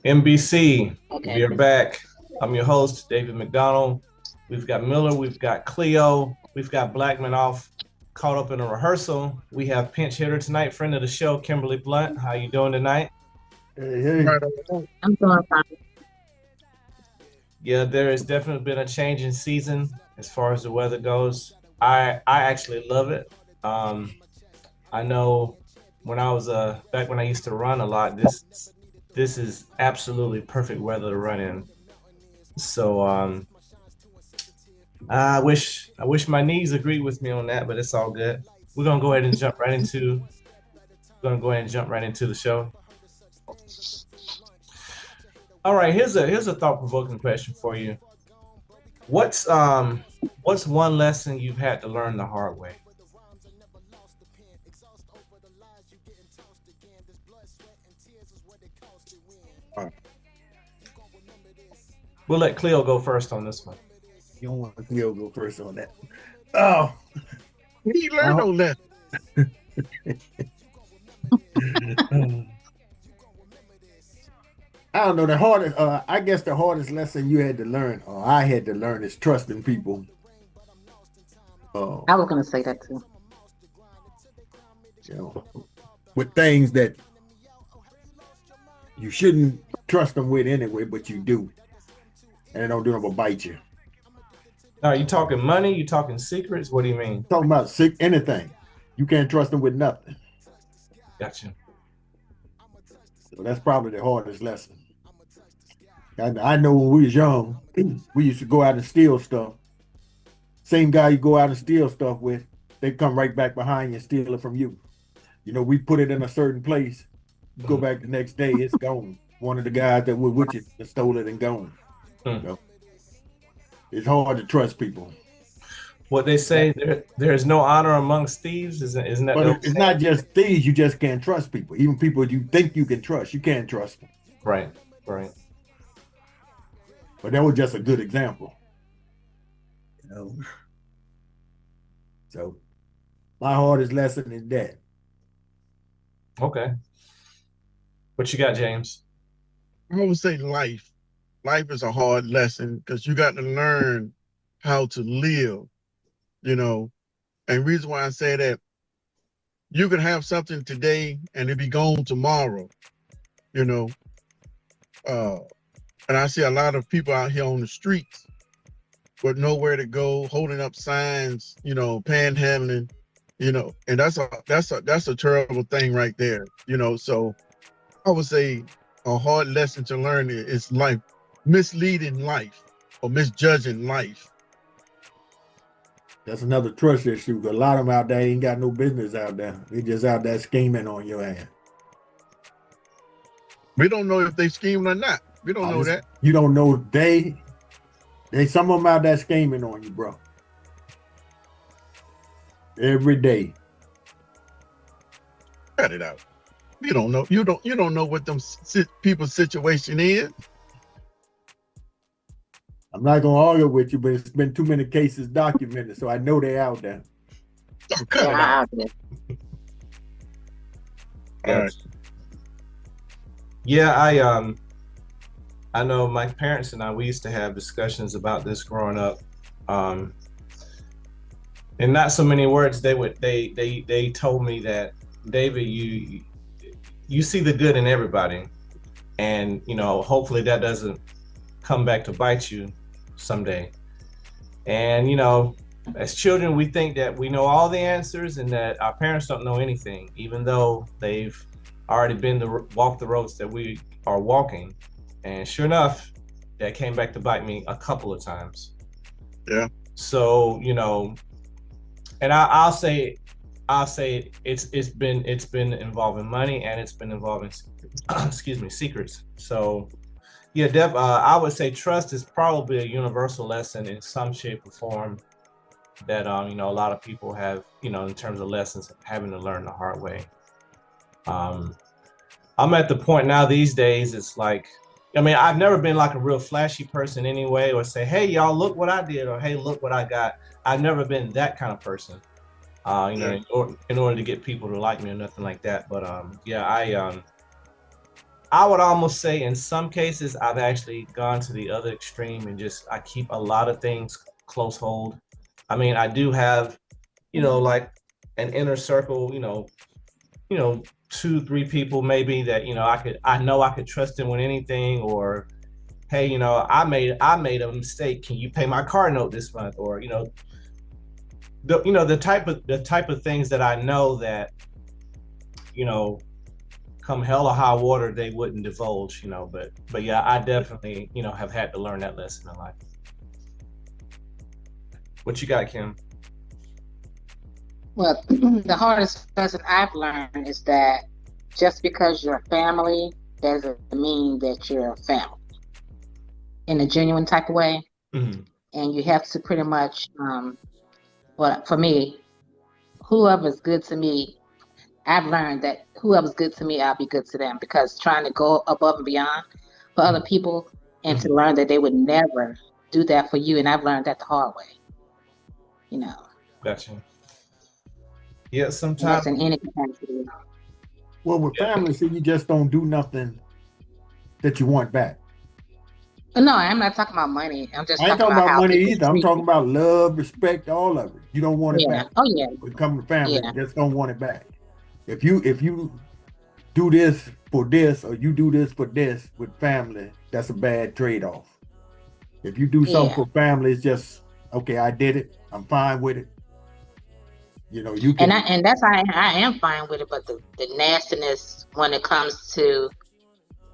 MBC, we Okay. are back. I'm your host, David McDonald. We've got Miller, we've got Cleo, we've got Blackman off, caught up in a rehearsal. We have pinch hitter tonight, friend of the show, Kimberly Blunt. How you doing tonight? Hey, hey. Right on. I'm doing fine. Yeah, there has definitely been a change in season as far as the weather goes. I actually love it. Um, I know when I was back when I used to run a lot, this is absolutely perfect weather to run in. So I wish my knees agreed with me on that, but it's all good. We're gonna go ahead and jump right into the show. All right, here's a thought-provoking question for you. What's one lesson you've had to learn the hard way? Uh, We'll let Cleo go first on this one. You don't want Cleo go first on that. Oh, He learned no lesson. I don't know. The hardest, I guess, the hardest lesson you had to learn, or I had to learn, is trusting people. Uh, I was gonna say that too. you know, with things that you shouldn't trust them with anyway, but you do, and they don't do nothing but bite you. Now, are you talking money? You talking secrets? What do you mean? Talking about sick anything, you can't trust them with nothing. Gotcha. So that's probably the hardest lesson. I know when we was young, we used to go out and steal stuff. Same guy you go out and steal stuff with, they come right back behind you and steal it from you. You know, we put it in a certain place. You go back the next day, it's gone. One of the guys that were with you that stole it and gone. Mm. You know, it's hard to trust people. What they say, there is no honor amongst thieves. Isn't that But the it's not just thieves, you just can't trust people. Even people you think you can trust, you can't trust them. right? Right. But that was just a good example. You know? So my hardest lesson is that. Okay. What you got, James? I would say life. Life is a hard lesson because you got to learn how to live, you know. And reason why I say that, you could have something today and it be gone tomorrow, you know. Uh, and I see a lot of people out here on the streets with nowhere to go, holding up signs, panhandling, and that's a terrible thing right there, So I would say a hard lesson to learn is life, misleading life or misjudging life. That's another trust issue. A lot of them out there ain't got no business out there. They just out there scheming on your ass. We don't know if they scheming or not. We don't know that. You don't know they some of them out there scheming on you, bro. Every day. Cut it out. You don't know. You don't know what them people's situation is. I'm not gonna argue with you, but it's been too many cases documented, so I know they're out there. Oh, cut it out. All right. Yeah, I know my parents and we used to have discussions about this growing up. In not so many words, they told me that, David, you see the good in everybody, and hopefully that doesn't come back to bite you someday. And as children, we think that we know all the answers and that our parents don't know anything, even though they've already walked the roads that we are walking. And sure enough, that came back to bite me a couple of times. Yeah. So and I'll say it's been involving money, and it's been involving secrets. So yeah, I would say trust is probably a universal lesson in some shape or form that a lot of people have, in terms of lessons, having to learn the hard way. I'm at the point now these days, it's like, I've never been like a real flashy person anyway, or say, hey, y'all, look what I did, or hey, look what I got. I've never been that kind of person, in order to get people to like me or nothing like that. But yeah, I would almost say in some cases I've actually gone to the other extreme and just I keep a lot of things close hold. I mean, I do have, like an inner circle, two, three people maybe that, I know I could trust them with anything, or hey, I made a mistake. Can you pay my car note this month? Or, the type of things that I know that, you know, come hell or high water, they wouldn't divulge, but yeah, I definitely, have had to learn that lesson in life. What you got, Kim? Well, the hardest lesson I've learned is that just because you're family doesn't mean that you're family in a genuine type of way. Mm-hmm. And you have to pretty much, well, for me, whoever's good to me, I've learned that whoever's good to me, I'll be good to them, because trying to go above and beyond for other people and to learn that they would never do that for you. And I've learned that the hard way, Gotcha. Yeah, and sometimes. that's in any capacity. Well, with family, see, you just don't do nothing that you want back. No, I'm not talking about money. I'm just I ain't talking talking about about how money people either. I'm treat talking you. about love, respect, all of it. You don't want it Yeah. back. Oh, yeah. When it comes to family, Yeah. you just don't want it back. If you do this for this, or you do this for this with family, that's a bad trade-off. If you do something Yeah. for family, it's just okay. I did it. I'm fine with it. You And can. and that's how I am fine with it, but the nastiness when it comes to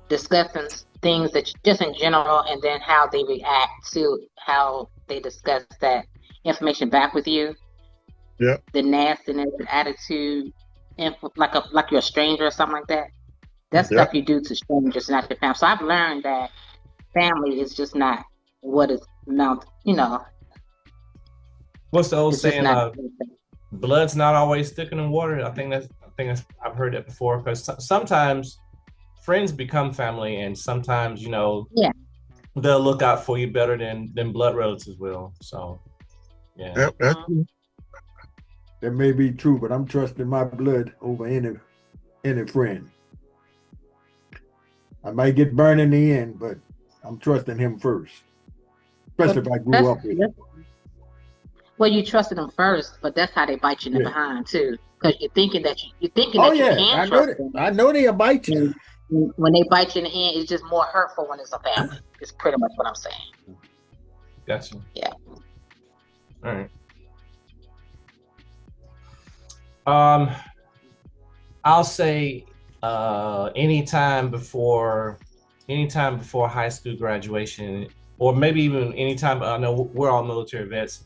discussing things that just in general, and then how they react to how they discuss that information back with you, Yeah. the nastiness, the attitude, and like you're a stranger or something like that. That's Yeah. stuff you do to strangers, not your family. So I've learned that family is just not what it's not. What's the old It's just saying? not. Blood's not always thicker than water. I think that's I've heard that before, because sometimes friends become family, and sometimes Yeah. they'll look out for you better than blood relatives will. So yeah. Yep, that's true. That may be true, but I'm trusting my blood over any friend. I might get burned in the end, but I'm trusting him first, especially if I grew up with him. Well, you trusted them first, but that's how they bite you in the Yeah. behind too, because you're thinking Oh that you yeah, can I know trust that. them. I know they'll bite you. And when they bite you in the end, it's just more hurtful when it's a family. It's pretty much what I'm saying. Gotcha. Yeah. All right. I'll say anytime before high school graduation, or maybe even anytime. I know we're all military vets.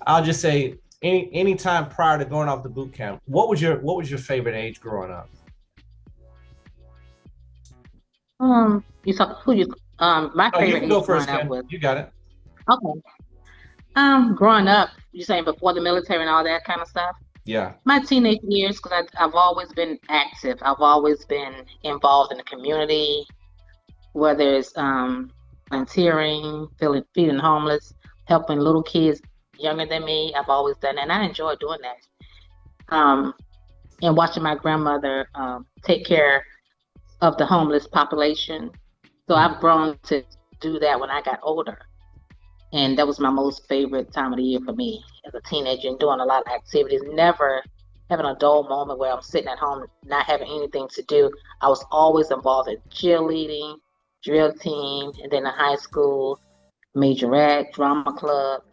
I'll just say any time prior to going off the boot camp. What was your favorite age growing up? You talk who you my Oh, you favorite can go age first, growing up Kim. was You got it. okay. Growing up, you saying before the military and all that kind of stuff. Yeah. My teenage years, because I've always been active. I've always been involved in the community, whether it's volunteering, feeding homeless, helping little kids younger than me. I've always done that, and I enjoy doing that. And watching my grandmother take care of the homeless population. So I've grown to do that when I got older. And that was my most favorite time of the year for me as a teenager, and doing a lot of activities, never having a dull moment where I'm sitting at home not having anything to do. I was always involved in cheerleading, drill team, and then in high school, majorette, drama club.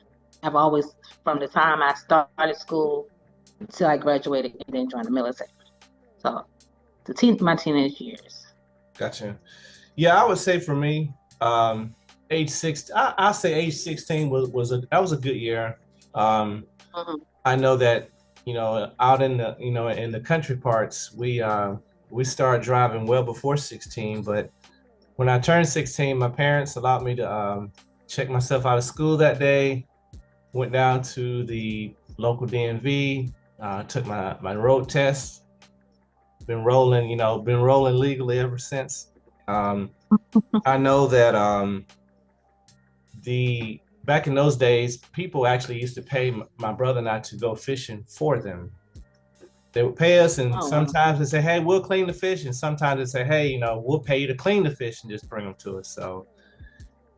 I've always, from the time I started school until I graduated and then joined the military. So my teenage years. Gotcha. Yeah, I would say for me, age 6. I say age 16 was a good year. I know that out in the country parts, we started driving well before 16. But when I turned 16, my parents allowed me to check myself out of school that day. Went down to the local DMV, took my road test. Been rolling legally ever since. I know that the back in those days, people actually used to pay my brother and I to go fishing for them. They would pay us, and Oh, wow. sometimes they say, "Hey, we'll clean the fish," and sometimes they say, "Hey, we'll pay you to clean the fish and just bring them to us." So,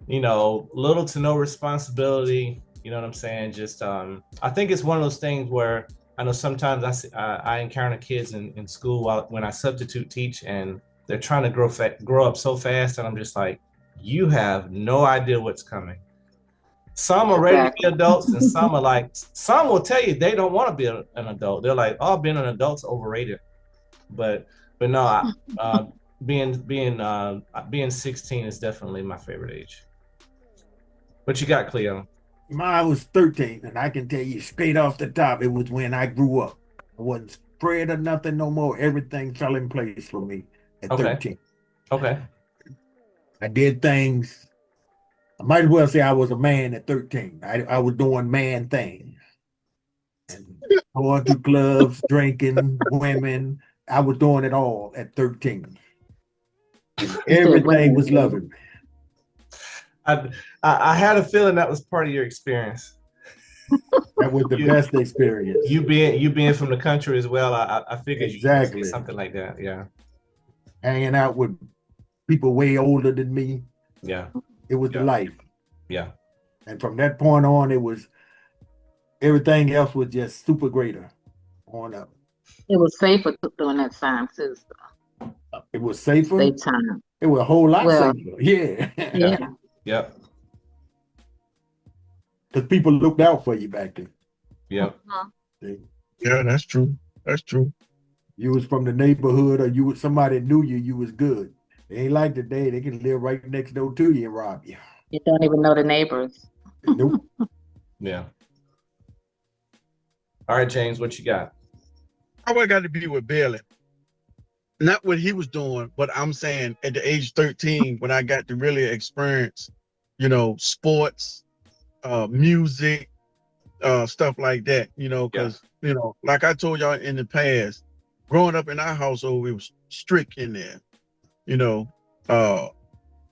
little to no responsibility. You know what I'm saying? Just, I think it's one of those things where I know sometimes I encounter kids in school when I substitute teach, and they're trying to grow up so fast, and I'm just like, you have no idea what's coming. Some are ready to be adults, and some will tell you they don't want to be an adult. They're like, "Oh, being an adult's overrated." But no, being 16 is definitely my favorite age. What you got, Cleo? Mine was 13, and I can tell you straight off the top, it was when I grew up. I wasn't scared of nothing no more. Everything fell in place for me at 13. Okay. I did things. I might as well say I was a man at 13. I was doing man things. And going to clubs, drinking, women. I was doing it all at 13. And everything was loving me. I had a feeling that was part of your experience. That was the best experience. You being from the country as well, I figured exactly you something like that. Yeah. Hanging out with people way older than me. Yeah. It was the life. Yeah. And from that point on, it was everything else was just super greater on up. It was safer during that time too. So. It was safer. Safe time. It was a whole lot safer. Yeah. Yeah. Yep. Because people looked out for you back then. Yep. Yeah, that's true. That's true. You was from the neighborhood, or somebody knew you was good. It ain't like today. They can live right next door to you and rob you. You don't even know the neighbors. Nope. Yeah. All right, James, what you got? I got to be with Billy. Not what he was doing, but I'm saying at the age 13, when I got to really experience, sports, music, stuff like that, because, like I told y'all in the past, growing up in our household, it was strict in there,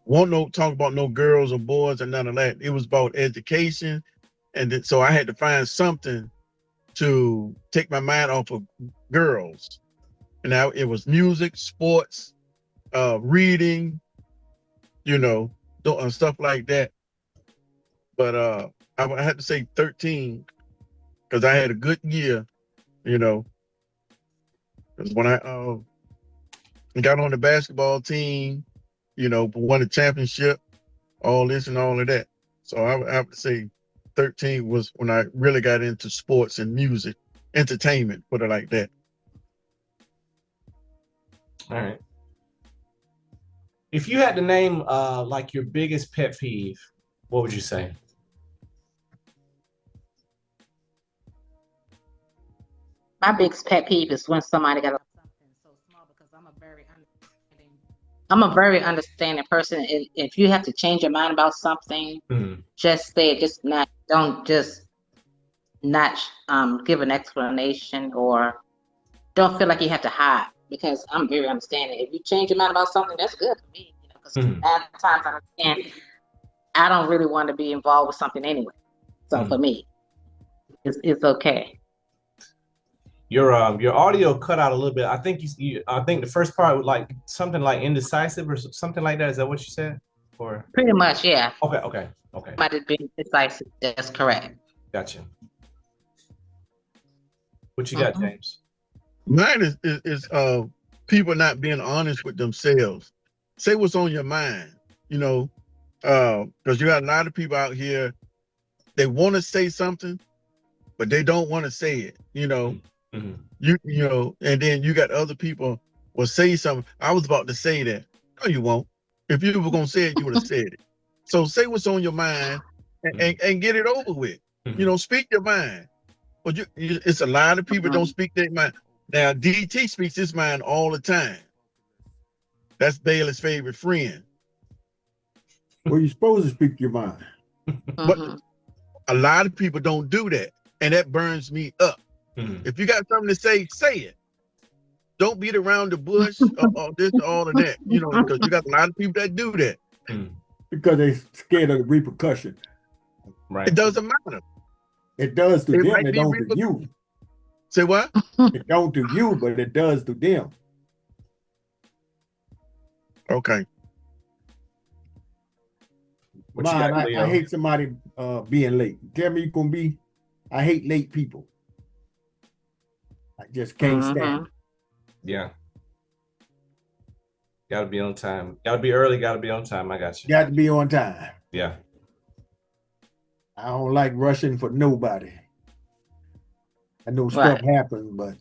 won't no talk about no girls or boys or none of that. It was about education. And so I had to find something to take my mind off of girls. And now it was music, sports, reading, stuff like that. But I had to say 13 because I had a good year, because when I got on the basketball team, won a championship, all this and all of that. So I have to say 13 was when I really got into sports and music, entertainment, put it like that. All right. If you had to name like your biggest pet peeve, what would you say? My biggest pet peeve is when somebody got something so small, because I'm a very understanding person. If you have to change your mind about something, just say it. Don't give an explanation, or don't feel like you have to hide, because I'm very understanding. If you change your mind about something, that's good for me. Because at times I understand I don't really want to be involved with something anyway. So for me, it's okay. Your audio cut out a little bit. I think I think the first part was like something like indecisive or something like that. Is that what you said? Or pretty much, yeah. Okay. Might have been decisive. That's correct. Gotcha. What you got, James? Mine is people not being honest with themselves. Say what's on your mind, because you got a lot of people out here, they want to say something, but they don't want to say it, and then you got other people will say something. I was about to say that. No, you won't. If you were going to say it, you would have said it. So say what's on your mind and get it over with. Speak your mind. But it's a lot of people don't speak their mind. Now, DT speaks his mind all the time. That's Bailey's favorite friend. Well, you're supposed to speak your mind. But a lot of people don't do that. And that burns me up. If you got something to say it. Don't beat around the bush or this or all of that, because you got a lot of people that do that. Because they're scared of the repercussion. Right. It doesn't matter. It does to them, it don't to you. Say what? It don't to you, but it does to them. Okay. What you Man, got, I Leo? hate somebody being late. Tell me you gonna be. I hate late people. I just can't stand it. Yeah. Gotta be on time. Gotta be early, gotta be on time. I got you. Got to be on time. Yeah. I don't like rushing for nobody. I know stuff happens, but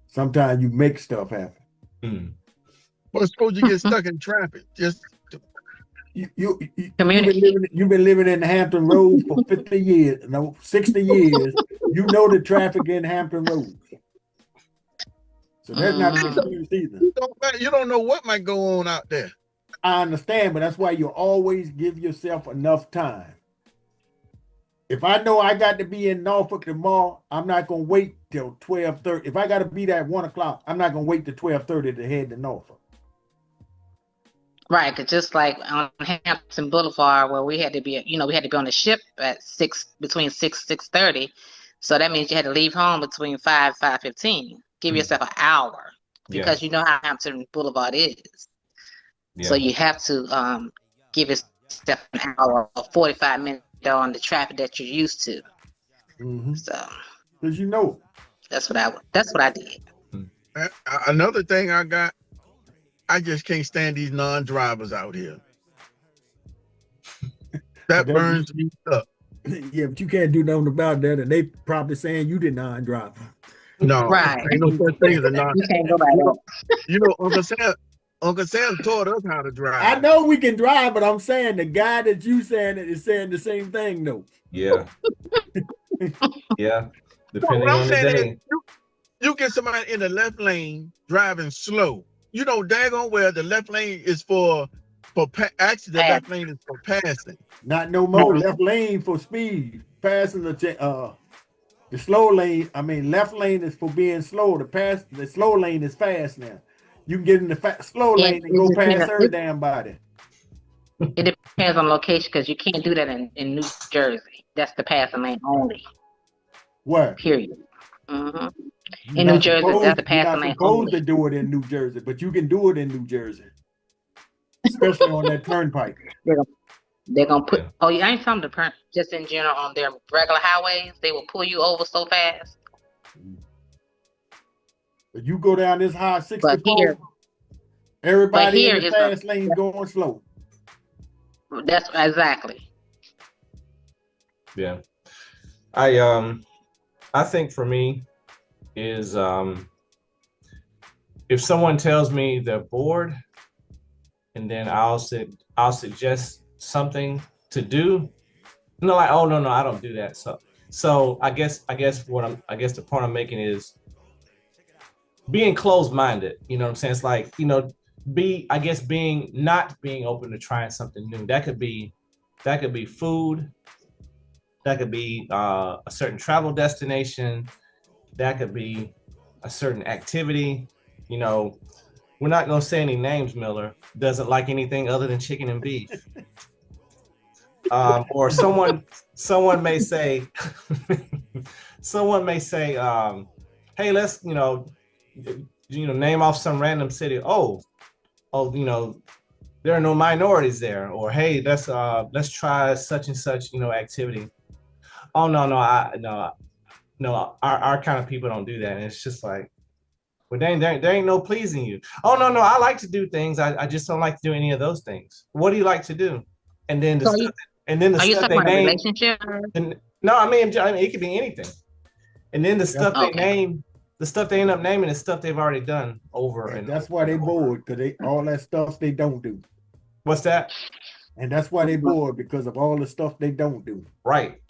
sometimes you make stuff happen. Mm. Well, suppose you get stuck in traffic. Just You've been living in Hampton Roads for 50 years, no, 60 years. You know the traffic in Hampton Roads. So that's not an excuse either. you don't know what might go on out there. I understand, but that's why you always give yourself enough time. If I know I got to be in Norfolk tomorrow, I'm not gonna wait till 12:30. If I got to be there at 1 o'clock, I'm not gonna wait till 12:30 to head to Norfolk. Right, because just like on Hampton Boulevard, where we had to be, we had to be on the ship at between 6:30. So that means you had to leave home between 5:15. Give yourself an hour because you know how Hampton Boulevard is. Yeah. So you have to give yourself an hour or 45 minutes on the traffic that you're used to. So, because you know, that's what I did. Another thing I just can't stand these non-drivers out here. That burns me up. Yeah, but you can't do nothing about that, and they probably saying you did non-drive. No, right. Ain't no such thing as a non. You can't go by that. Uncle Sam taught us how to drive. I know we can drive, but I'm saying the guy that you saying it is saying the same thing, though. Yeah. Yeah. Depending on the day. You get somebody in the left lane driving slow. You know daggone well the left lane is actually the left lane is for passing. Not no more. Left lane for speed. Passing the slow lane. I mean, left lane is for being slow. The slow lane is fast now. You can get in the slow lane and go past her damn body. It depends on location because you can't do that in New Jersey. That's the passing lane only. Where? Period. In New Jersey, that's the passing lane only. You're not supposed to do it in New Jersey, but you can do it in New Jersey, especially on that turnpike. They're gonna put. Oh, yeah, I ain't talking about just in general on their regular highways. They will pull you over so fast. But you go down this high 64, everybody in the fast lane going slow. That's exactly. Yeah, I think for me is if someone tells me they're bored, and then I'll suggest something to do. No, like, oh no, I don't do that. So I guess the point I'm making is being closed-minded. You know what I'm saying? It's like, being not being open to trying something new. That could be food. That could be a certain travel destination. That could be a certain activity. We're not going to say any names. Miller doesn't like anything other than chicken and beef. Or someone may say, hey, let's, name off some random city. Oh, there are no minorities there. Or, hey, let's try such and such, activity. Oh, no, our kind of people don't do that. And it's just like, well, there ain't no pleasing you. Oh, no, I like to do things. I just don't like to do any of those things. What do you like to do? And then the stuff they name. Relationship? No, I mean, it could be anything. And then the stuff they name, the stuff they end up naming is stuff they've already done over and that's why they bored, because all that stuff they don't do. What's that? And that's why they bored, because of all the stuff they don't do. Right.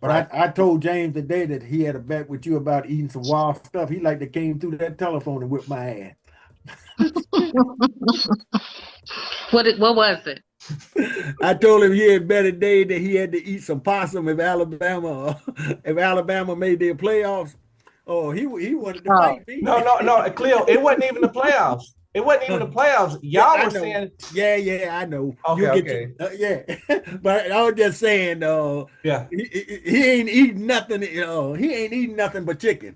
But I told James today that he had a bet with you about eating some wild stuff. He like to came through that telephone and whipped my ass. What was it? I told him he had bet a day that he had to eat some possum if Alabama made their playoffs. Oh, he wanted to fight me. No, Cleo, it wasn't even the playoffs. It wasn't even the playoffs. Yeah, Y'all I were know. saying, Yeah, I know. Okay, You get okay. yeah, but I was just saying, yeah. he ain't eating nothing. He ain't eating nothing but chicken.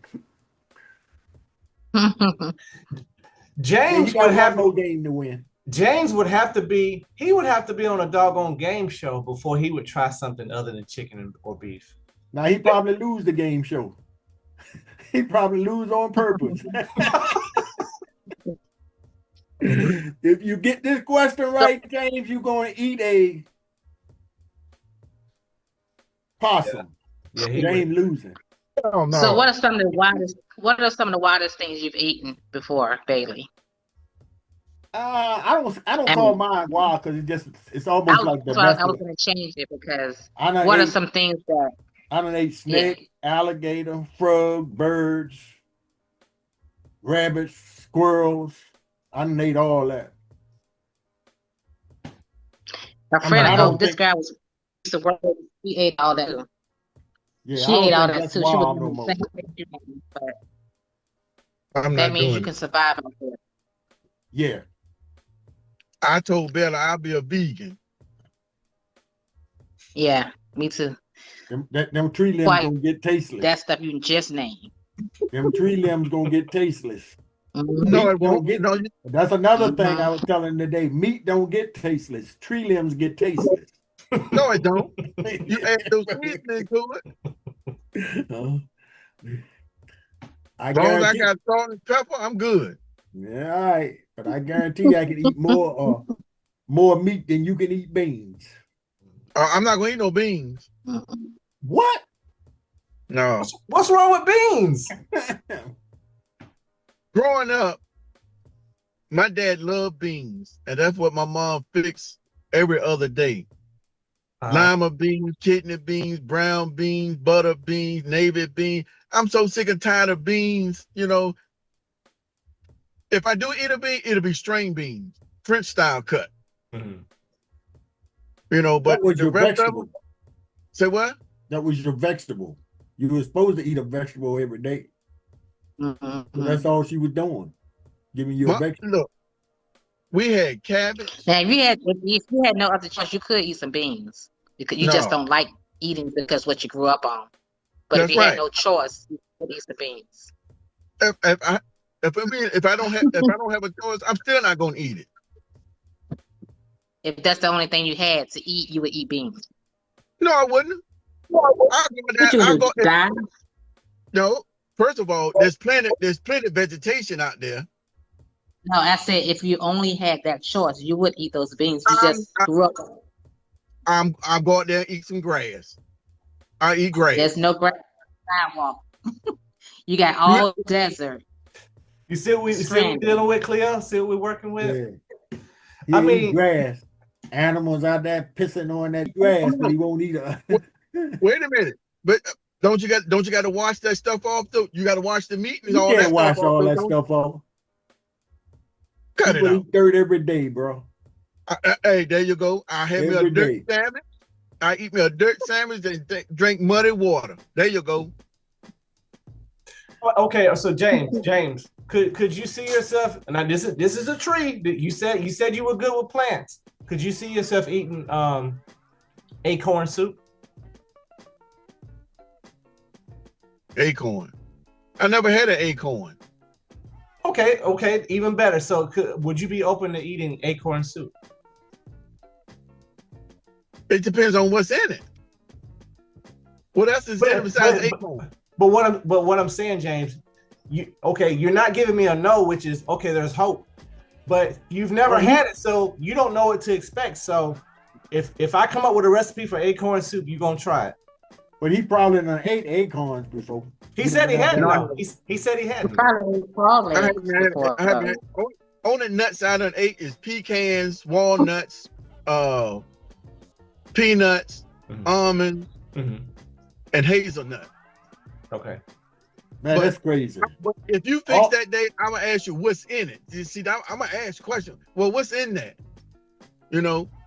Yeah, he James would got one have more game to win. James would have to be he would have to be on a doggone game show before he would try something other than chicken or beef. Now he probably lose the game show. He probably lose on purpose. If you get this question right, James, you're going to eat a possum. Yeah, he James would. losing. Oh no. So what are some of the wildest things you've eaten before, Bailey? I don't I call mean, mine wild because it's almost like that's why I was domestic. going to change it because I done what are ate some things that I done ate yeah. snake, alligator, frog, birds, rabbits, squirrels. I done ate all that. A I'm friend not I I don't know, this think guy was used to work with, she ate all that too. yeah, I She ate don't all think that that's too. She was wild doing no the more. same thing you did, but I'm that not means you doing can it. survive on it. Yeah. I told Bella I'll be a vegan. Yeah, me too. Them tree limbs Quite gonna get tasteless. that stuff you just named. Them tree limbs gonna get tasteless. Mhm. No, Meat it won't. don't get. No, That's another thing I Mhm. was telling today. Meat don't get tasteless. Tree limbs get tasteless. no, it don't. You add those seasonings to it. Uh, I As long as I guarantee. got salt and pepper, I'm good. Yeah, all right. But I guarantee I can eat more meat than you can eat beans. I'm not gonna eat no beans. Mhm. What? No. What's wrong with beans? Growing up, my dad loved beans, and that's what my mom fixed every other day. Lima beans, kidney beans, brown beans, butter beans, navy beans. I'm so sick and tired of beans. If I do eat a bean, it'll be string beans, French style cut. Mhm. That But was the your rest of vegetable. them, say what? That was your vegetable. You were supposed to eat a vegetable every day. So that's all she was doing, giving you a vegetable. Look, we had cabbage. Now, if you had no other choice, you could eat some beans because you just No, don't like eating because what you grew up on. But if that's you had right. no choice, you could eat some beans. If I don't have a choice, I'm still not gonna eat it. If that's the only thing you had to eat, you would eat beans. No, I wouldn't. I'll go there. What you I'll would go. die? No, first of all, there's plenty of vegetation out there. No, I said if you only had that choice, you would eat those beans. You I'm just grew up. I'm go out there and eat some grass. I eat grass. There's no grass sidewalk. You got Yeah, all desert. You see what we Stranded. dealing with, Cleo? See what we're working with? Yeah. I He mean- eat grass. Animals out there pissing on that grass, but he won't eat a. wait a minute. But don't you got to wash that stuff off though? You got to wash the meat and You all that can't wash stuff off. all Though, that don't you? stuff off. Cut People it out. eat dirt every day, bro. Hey, there you go. I have me a Every dirt day. sandwich. I eat me a dirt sandwich and drink muddy water. There you go. Okay, so James, could you see yourself? Now this is a tree that you said you were good with plants. Could you see yourself eating acorn soup? Acorn. I never had an acorn. Okay, even better. So would you be open to eating acorn soup? It depends on what's in it. What else is in it besides acorn? But what I'm saying, James, you're not giving me a no, which is okay. There's hope, but you've never had it, so you don't know what to expect. So if I come up with a recipe for acorn soup, you're gonna try it. But he probably done ate acorns before. He said he hadn't. No, He said he hadn't. Probably I haven't had it. before. I haven't had, only nuts I done ate is pecans, walnuts, peanuts, almonds, and hazelnut. Okay. Man, that's crazy. But if you fix that day, I'm gonna ask you what's in it. You see, I'm gonna ask a question. Well, what's in that?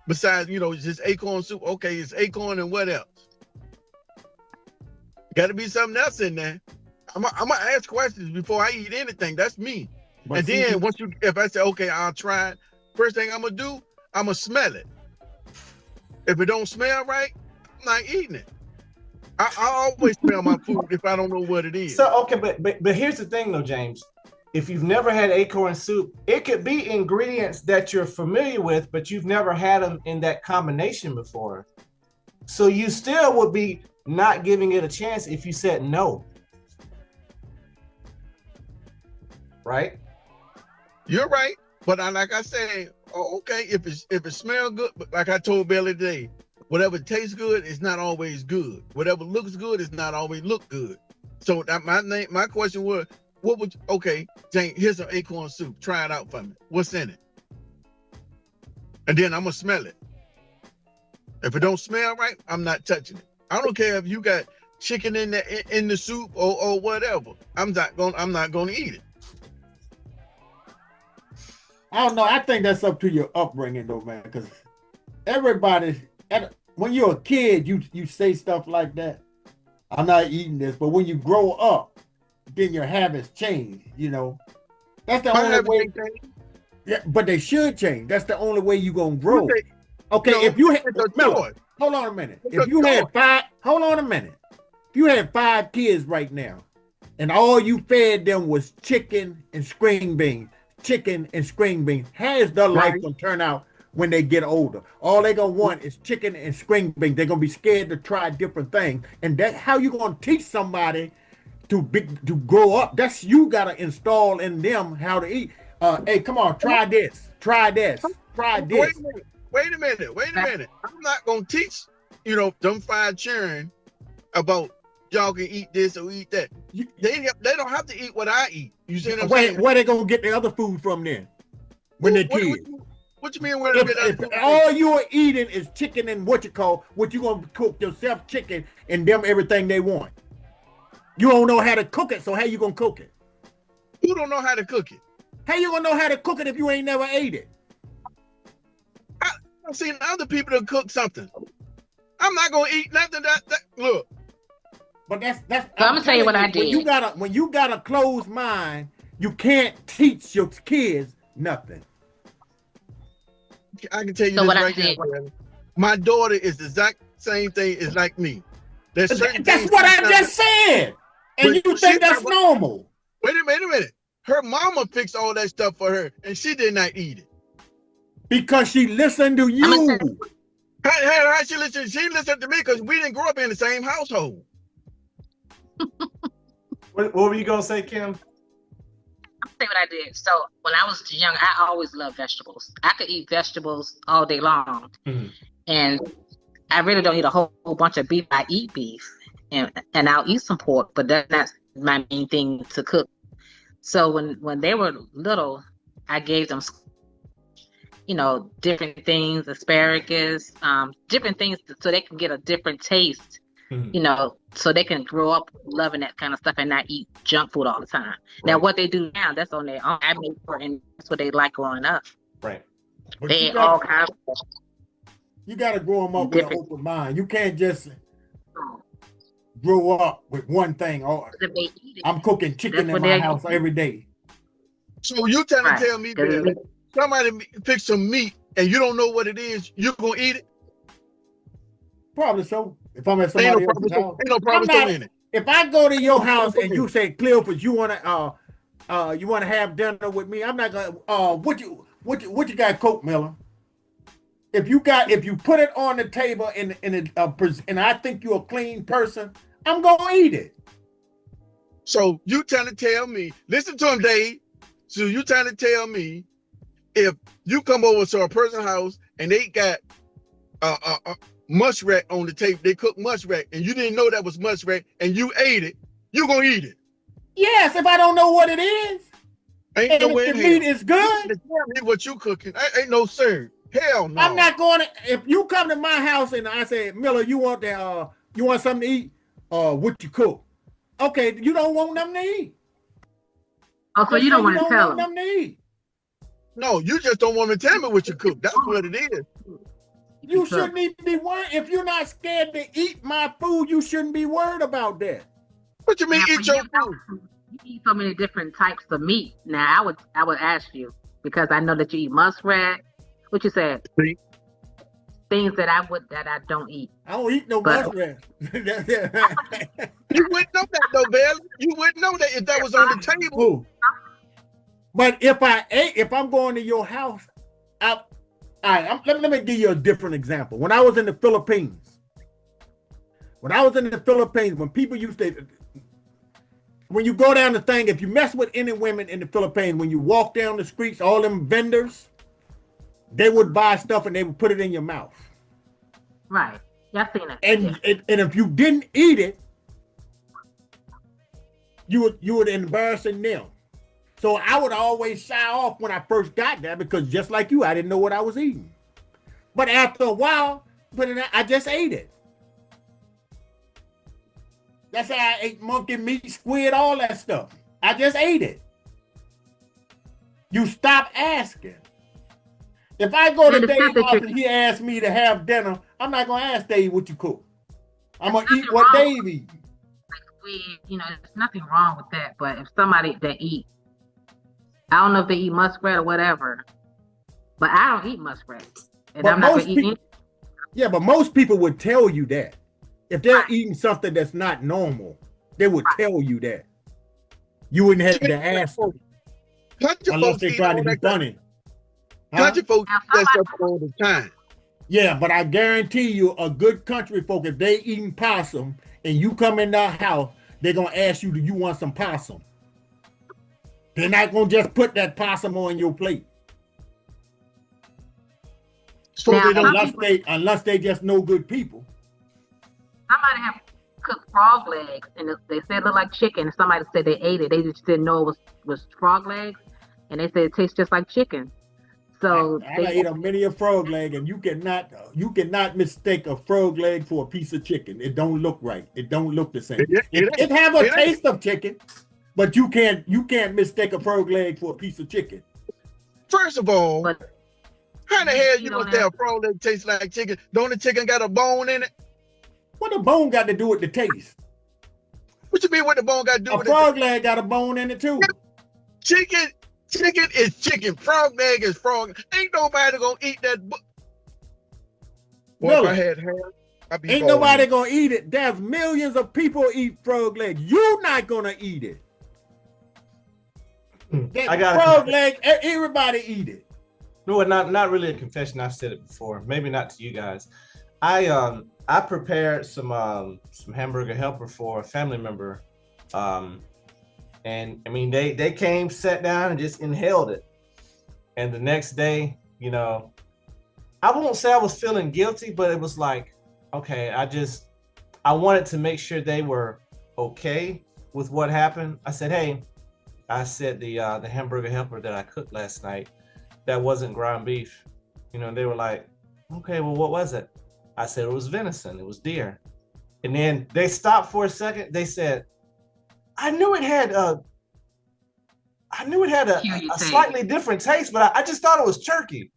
Besides, just acorn soup. Okay, it's acorn and what else? Got to be something else in there. I'm gonna ask questions before I eat anything. That's me. But And see, then once if I say, okay, I'll try it, first thing I'm gonna do, I'm gonna smell it. If it don't smell right, I'm not eating it. I always smell my food if I don't know what it is. So okay, but here's the thing though, James. If you've never had acorn soup, it could be ingredients that you're familiar with, but you've never had them in that combination before. So you still would be not giving it a chance if you said no. Right? You're right, but like I said, okay, if it smells good, but like I told Billy today, whatever tastes good is not always good. Whatever looks good is not always look good. So my question was, what would okay, Jane, here's some acorn soup. Try it out for me. What's in it? And then I'm gonna smell it. If it don't smell right, I'm not touching it. I don't care if you got chicken in the soup or whatever. I'm not gonna eat it. I don't know. I think that's up to your upbringing, though, man. Because everybody, when you're a kid, you say stuff like that. I'm not eating this, but when you grow up, then your habits change. You know, that's the only way. Yeah, but they should change. That's the only way you're gonna grow. Okay, if you had hold on a minute. If you had five, hold on a minute. If you had 5 kids right now, and all you fed them was chicken and string beans. Chicken and string beans. How is their life gonna turn out when they get older? All they gonna want is chicken and string beans. They're gonna be scared to try different things, and that's how you gonna teach somebody to grow up. That's you gotta install in them how to eat. Hey, come on, try this, try this, try this. Wait a minute. I'm not gonna teach them 5 children about y'all can eat this or eat that. They don't have to eat what I eat. You see what I'm saying? Where they gonna get the other food from then? When they're kids. What you mean where they get other food? All you're eating is chicken and what you gonna cook yourself chicken and them everything they want. You don't know how to cook it, so how you gonna cook it? You don't know how to cook it. How you gonna know how to cook it if you ain't never ate it? I've seen other people to cook something. I'm not gonna eat nothing that look. But that's So I'm gonna tell you what I did. When you got a closed mind, you can't teach your kids nothing. I can tell you this right now. My daughter is the exact same thing as like me. That's what I just said. And you think that's normal. Wait a minute. Her mama fixed all that stuff for her, and she did not eat it. Because she listened to you. How she listened? She listened to me because we didn't grow up in the same household. What were you gonna say, Kim? I'll say what I did. So when I was young, I always loved vegetables. I could eat vegetables all day long. Mm-hmm. And I really don't eat a whole bunch of beef. I eat beef and I'll eat some pork, but that's not my main thing to cook. So when they were little, I gave them, different things, asparagus, different things so they can get a different taste, so they can grow up loving that kind of stuff and not eat junk food all the time. Right. Now, what they do now, that's on their own. I made sure, and that's what they like growing up. Right. They all kinds of stuff. You got to grow them up with an open mind. You can't just grow up with one thing. I'm cooking chicken in my house every day. So you trying to tell me that somebody fix some meat and you don't know what it is, you're going to eat it? Probably so. If I'm at somebody else's house. Ain't no problem in it. If I go to your house and you say, Clifford, you want to have dinner with me, I'm not going to, what you got cook, Miller? If you put it on the table and I think you're a clean person, I'm gonna eat it. So you trying to tell me? Listen to him, Dave. So you trying to tell me if you come over to a person's house and they got muskrat on the table, they cook muskrat, and you didn't know that was muskrat, and you ate it, you gonna eat it? Yes, if I don't know what it is. Ain't no way the meat is good. Tell me what you cooking? Ain't no sir. Hell no. I'm not going to. If you come to my house and I say, Miller, you want something to eat? What you cook? Okay, you don't want them to eat. Oh, so you don't want to tell them to eat. No, you just don't want to tell me what you cook. That's what it is. You shouldn't even be worried. If you're not scared to eat my food, you shouldn't be worried about that. What you mean eat your food? eat so many different types of meat? Now, I would ask you because I know that you eat muskrat. What you said? Things that I don't eat. I don't eat no But- muskrat. You wouldn't know that though, Bell. You wouldn't know that if that was on the table. Ooh. But if I'm going to your house, all right, let me give you a different example. When I was in the Philippines, when people used to, when you go down the thing, if you mess with any women in the Philippines, when you walk down the streets, all them vendors, they would buy stuff and they would put it in your mouth. Right. Yeah, I've seen it. And if you didn't eat it, you would embarrassing them. So I would always shy off when I first got there because just like you, I didn't know what I was eating. But after a while, I just ate it. That's how I ate monkey meat, squid, all that stuff. I just ate it. You stop asking. If I go to Dave's house and he asks me to have dinner, I'm not gonna ask Dave what you cook. I'm gonna eat what Dave eats. There's nothing wrong with that. But if somebody that eat, I don't know if they eat muskrat or whatever, but I don't eat muskrat, and I'm not gonna eat any. Yeah, but most people would tell you that if they're eating something that's not normal, they would tell you that. You wouldn't have to ask them unless they're trying to be funny. Country folks eat that stuff all the time. Yeah, but I guarantee you, a good country folk, if they eating possum and you come in their house, they're gonna ask you, do you want some possum? They're not gonna just put that possum on your plate. So unless they just know good people. Somebody have cooked frog legs and they said it looked like chicken. And somebody said they ate it. They just didn't know it was frog legs, and they said it tastes just like chicken. So I ate a many a frog leg, and you cannot mistake a frog leg for a piece of chicken. It don't look right. It don't look the same. It have a taste of chicken, but you can't mistake a frog leg for a piece of chicken. First of all, how the hell you gonna tell a frog leg tastes like chicken? Don't the chicken got a bone in it? What the bone got to do with the taste? What you mean what the bone got to do with it? A frog leg got a bone in it too. Chicken is chicken. Frog leg is frog. Ain't nobody gonna eat that. Well, if I had hair, I'd be ain't nobody gonna eat it. There's millions of people eat frog leg. You're not gonna eat it. Frog leg, everybody eat it. No, not really a confession. I've said it before. Maybe not to you guys. I prepared some hamburger helper for a family member. And I mean, they came, sat down, and just inhaled it. And the next day, I won't say I was feeling guilty, but it was like, okay, I wanted to make sure they were okay with what happened. I said, hey, the hamburger helper that I cooked last night, that wasn't ground beef. They were like, okay, well, what was it? I said, it was venison, it was deer. And then they stopped for a second. They said, I knew it had a slightly different taste, but I just thought it was turkey.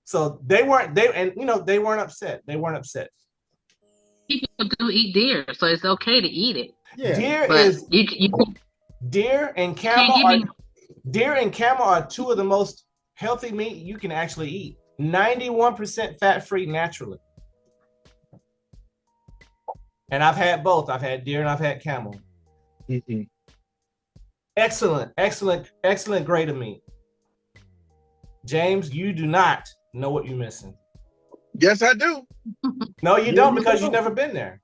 So they weren't upset. They weren't upset. People do eat deer, so it's okay to eat it. Yeah. Deer and camel are two of the most healthy meat you can actually eat. 91% fat-free naturally. And I've had both. I've had deer and I've had camel. Mm-hmm. Excellent grade of meat. James, you do not know what you're missing. Yes, I do. No, you don't, because you've never been there.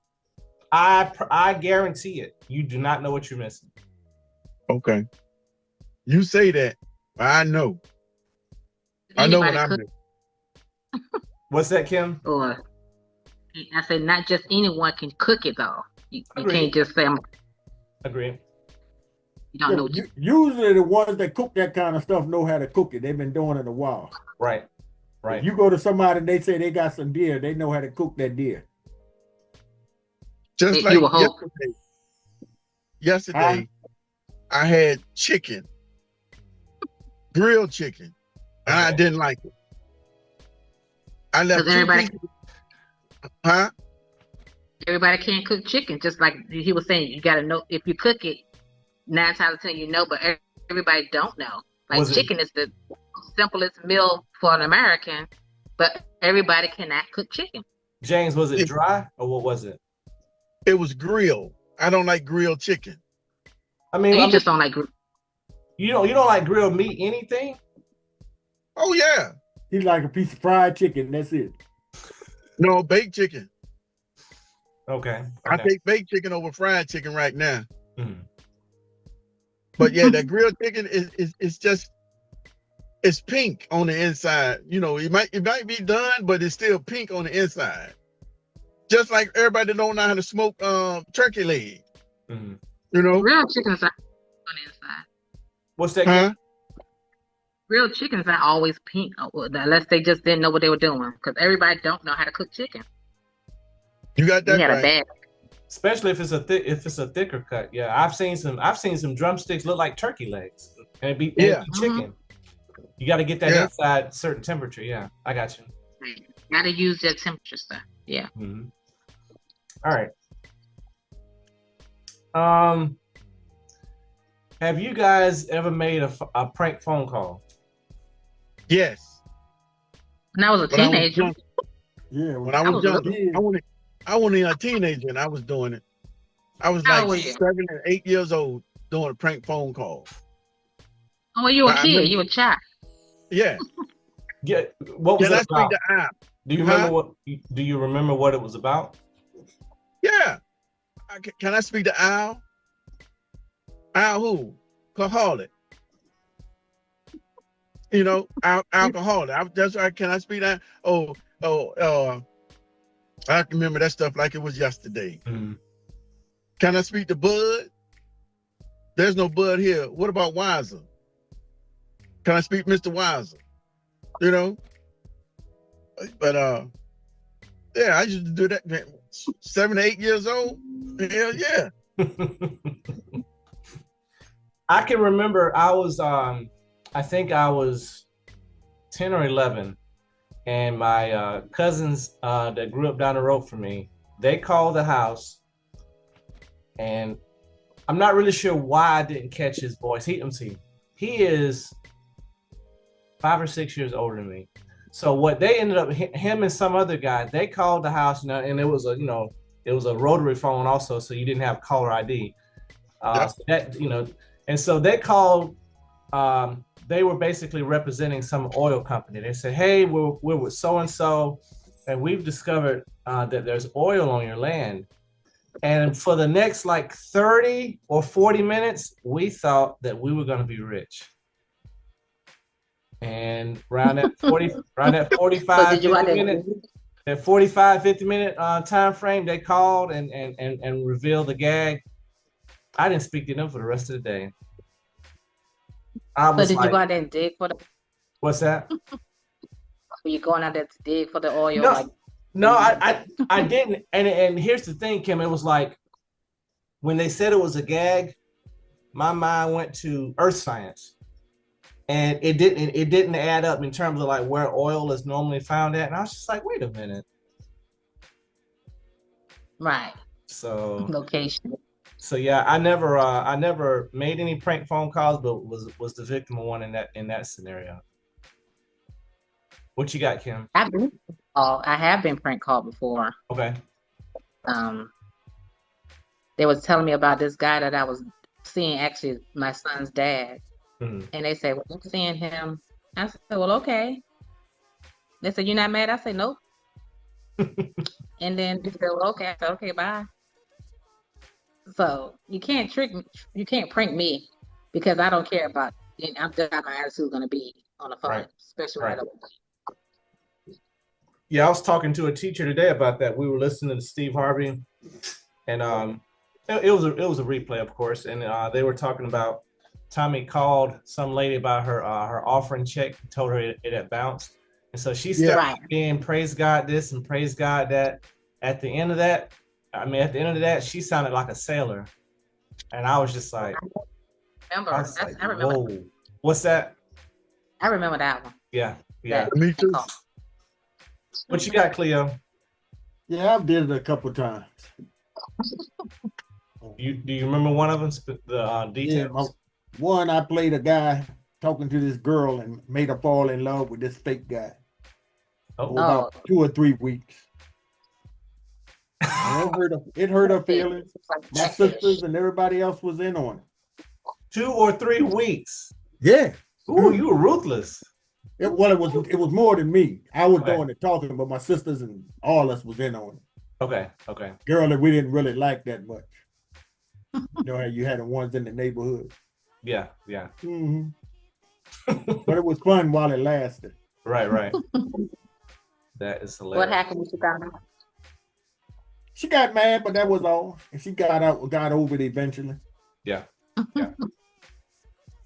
I guarantee it. You do not know what you're missing. Okay. You say that, but I know. I know what I'm missing. What's that, Kim? Or I said, not just anyone can cook it though. You can't just say, Agree. You don't know. Usually the ones that cook that kind of stuff know how to cook it. They've been doing it a while. Right. If you go to somebody and they say they got some deer, they know how to cook that deer. Just like yesterday, I had chicken, grilled chicken, and I didn't like it. I left Everybody can't cook chicken. Just like he was saying, you got to know if you cook it, 9 times out of 10 you know, but everybody don't know. Like Was it- chicken is the simplest meal for an American, but everybody cannot cook chicken. James, was it dry or what was it? It was grilled. I don't like grilled chicken. I mean, You just don't like you don't like grilled meat, anything? Oh yeah. He like a piece of fried chicken. That's it. No, baked chicken. Okay. I take baked chicken over fried chicken right now. Mhm. But yeah, that grilled chicken is just, it's pink on the inside. You know, it might be done, but it's still pink on the inside. Just like everybody that don't know how to smoke turkey leg. Mhm. You know, grilled chicken's not on the inside. What's that? huh? Grilled chicken's not always pink unless they just didn't know what they were doing. Because everybody don't know how to cook chicken. You got We that had a right. bad. Especially if it's a thicker cut. Yeah, I've seen some drumsticks look like turkey legs, and it be chicken. You got to get that inside certain temperature. Yeah, I got you. Got to use that temperature stuff. Yeah. Mm-hmm. All right. Have you guys ever made a prank phone call? Yes. When I was a teenager. Yeah, When I was young, young. I was a teenager and I was doing it. I was How like old were you? 7 and 8 years old doing a prank phone call. Oh, you were a I kid. remember- You were a child. Yeah. Yeah. What was Can I it about? speak to Al? Do you remember what it was about? Yeah. Can I speak to Al? Al who? Alcoholic. You know, alcoholic. That's right. Can I speak to? I can remember that stuff like it was yesterday. Mm-hmm. Can I speak to Bud? There's no Bud here. What about Wiser? Can I speak to Mr. Wiser? You know? But yeah, I used to do that, man. 7 or 8 years old. Hell yeah. I can remember I think I was 10 or 11, and my cousins that grew up down the road from me, they called the house, and I'm not really sure why I didn't catch his voice. He is 5 or 6 years older than me. So what they ended up, him and some other guy, they called the house, and it was a rotary phone also, so you didn't have caller ID. So that, and so they called. They were basically representing some oil company. They said, "Hey, we're with so and so, and we've discovered that there's oil on your land." And for the next like 30 or 40 minutes, we thought that we were going to be rich. And around that 45, 50 minute time frame, they called and revealed the gag. I didn't speak to them for the rest of the day. But did you go out there and dig for the? What's that? Were you going out there to dig for the oil? No, I didn't. And here's the thing, Kim. It was like when they said it was a gag, my mind went to earth science, and it didn't add up in terms of like where oil is normally found at. And I was just like, wait a minute. Right. So location. So yeah, I never made any prank phone calls, but was the victim of one in that scenario. What you got, Kim? I have been prank called before. Okay. They was telling me about this guy that I was seeing, actually my son's dad. Mm-hmm. And they said, well, I'm seeing him. I said, well, okay. They said, you're not mad? I said, nope. And then they said, well, okay. I said, okay, bye. So you can't trick me. You can't prank me because I don't care about it. I'm just how my attitude's going to be on the phone, right. Especially right away. Yeah, I was talking to a teacher today about that. We were listening to Steve Harvey, and it was a replay, of course, and they were talking about Tommy called some lady about her offering check, told her it had bounced, and so she started being praise God this and praise God that. At the end of that, she sounded like a sailor, and I was just like, I remember. Whoa. What's that? I remember that one. Yeah. Me too. What you got, Cleo? Yeah, I've did it a couple times. Do you remember one of them? The Yeah, details. one I played a guy talking to this girl and made her fall in love with this fake guy for Oh, about 2 or 3 weeks. And it hurt her feelings. My sisters and everybody else was in on it. 2 or 3 weeks. Yeah. Ooh, you were ruthless. It was more than me. I was Okay. doing the talking, but my sisters and all us was in on it. Okay. Girl that we didn't really like that much. You know how you had the ones in the neighborhood. Yeah. Mm-hmm. But it was fun while it lasted. Right. That is hilarious. What happened with Chicago? She got mad, but that was all. And she got over it eventually. Yeah.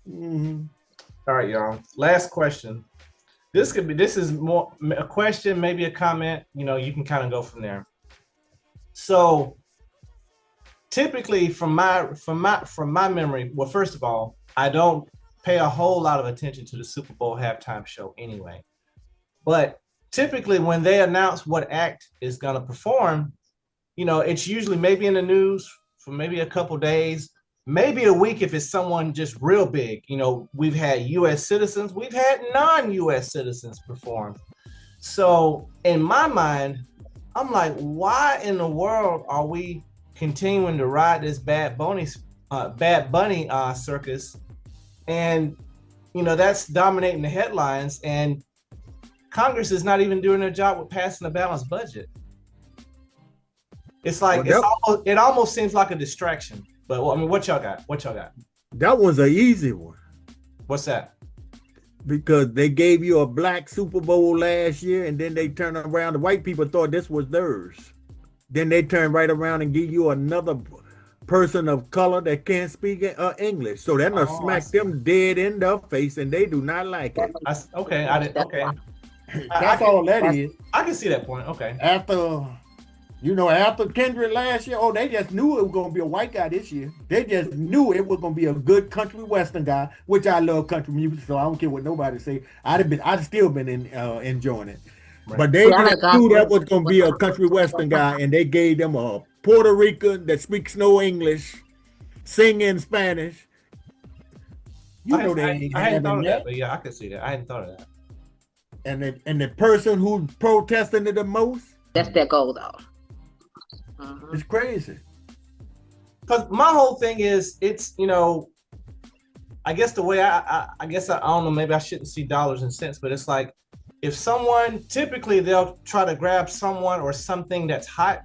Mm-hmm. All right, y'all. Last question. This is more a question, maybe a comment. You know, you can kind of go from there. So typically from my memory, well, first of all, I don't pay a whole lot of attention to the Super Bowl halftime show anyway. But typically when they announce what act is going to perform, you know, it's usually maybe in the news for maybe a couple days, maybe a week if it's someone just real big. You know, we've had US citizens, we've had non-US citizens perform. So in my mind, I'm like, why in the world are we continuing to ride this Bad Bunny circus? And, you know, that's dominating the headlines, and Congress is not even doing their job with passing a balanced budget. It's like, it almost seems like a distraction. But I mean, what y'all got? That was an easy one. What's that? Because they gave you a black Super Bowl last year, and then they turned around. The white people thought this was theirs. Then they turned right around and give you another person of color that can't speak English. So they're gonna smack them dead in the face, and they do not like it. Okay. That's all that is. I can see that point. Okay. After Kendrick last year, they just knew it was going to be a white guy this year. They just knew it was going to be a good country western guy, which I love country music, so I don't care what nobody say. I'd still been enjoying it. Right. But they just knew that was going to be a country western guy, and they gave them a Puerto Rican that speaks no English, sing in Spanish. I hadn't thought of that, but yeah, I could see that. I hadn't thought of that. And the person who's protesting it the most, that's their goal, though. It's crazy. Because my whole thing is, it's, you know, I guess the way I don't know, maybe I shouldn't see dollars and cents, but it's like, if someone, typically they'll try to grab someone or something that's hot,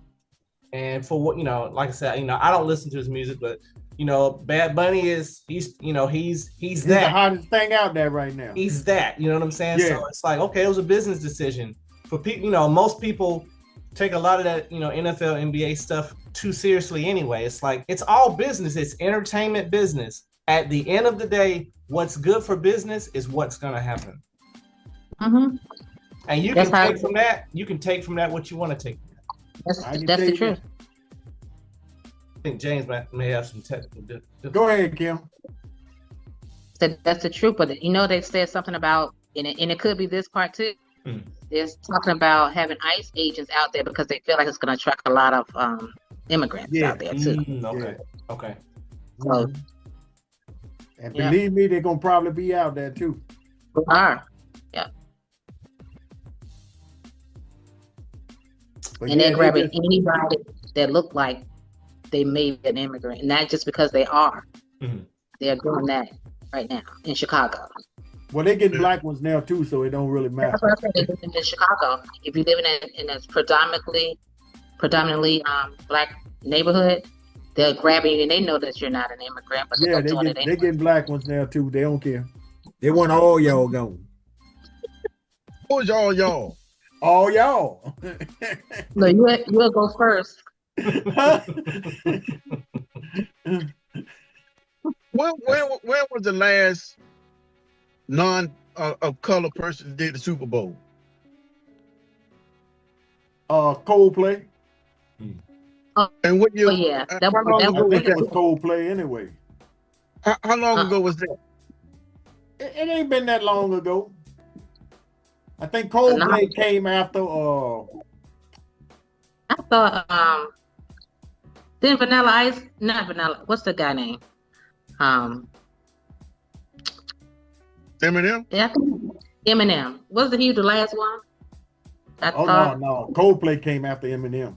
and for what, you know, like I said, you know, I don't listen to his music, but you know, Bad Bunny he's the hottest thing out there right now. He's that, you know what I'm saying? Yeah. So it's like, okay, it was a business decision for people. You know, most people take a lot of that, you know, NFL, NBA stuff too seriously anyway. It's like, it's all business. It's entertainment business. At the end of the day, what's good for business is what's going to happen. Mm-hmm. And you can take from that. You can take from that what you want to take. That's the truth. I think James may have some technical difficulties. Go ahead, Kim. That's the truth, but you know, they said something about, and it could be this part too. They're talking about having ICE agents out there because they feel like it's going to attract a lot of immigrants out there too. Okay. So, and believe me, they're going to probably be out there too. They are. Yeah. But and they're grabbing anybody that look like they may be an immigrant, not just because they are. Mm-hmm. They're doing that right now in Chicago. Well, they get black ones now too, so it don't really matter. That's what I said. In Chicago, if you live in a predominantly black neighborhood, they're grabbing you, and they know that you're not an immigrant. But they get black ones now too. They don't care. They want all y'all gone. Who's all y'all? All y'all. No, you'll go first. When was the last non of color person did the Super Bowl? Coldplay. And what year? Oh yeah, that was Coldplay anyway. How long ago was that? It ain't been that long ago. I think Coldplay came after. I thought Then Vanilla Ice, not Vanilla. What's the guy name? Eminem? Yeah, I think Eminem. Wasn't he the last one? I Oh thought. no. Coldplay came after Eminem.